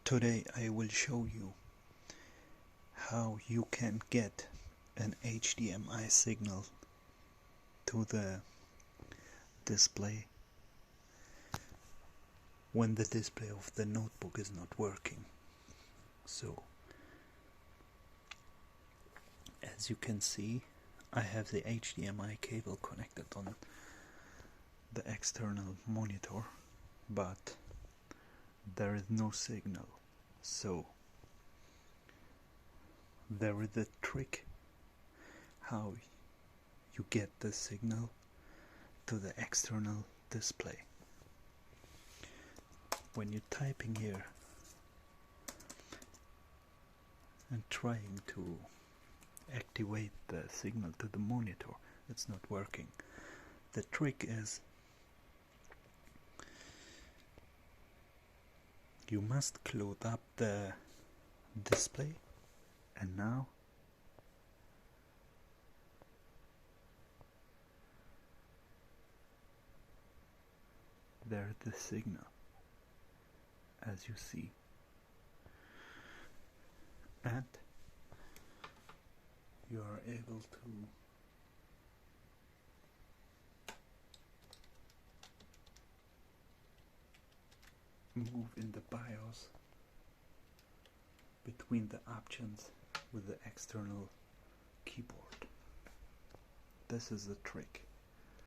Today I will show you how you can get an HDMI signal to the display when the display of the notebook is not working. So, as you can see, I have the HDMI cable connected on the external monitor, but there is no signal. So there is a trick how you get the signal to the external display. When you're typing here and trying to activate the signal to the monitor, it's not working. The trick is you must close up the display, and now there's the signal, as you see, and you are able to move in the BIOS between the options with the external keyboard. This is the trick.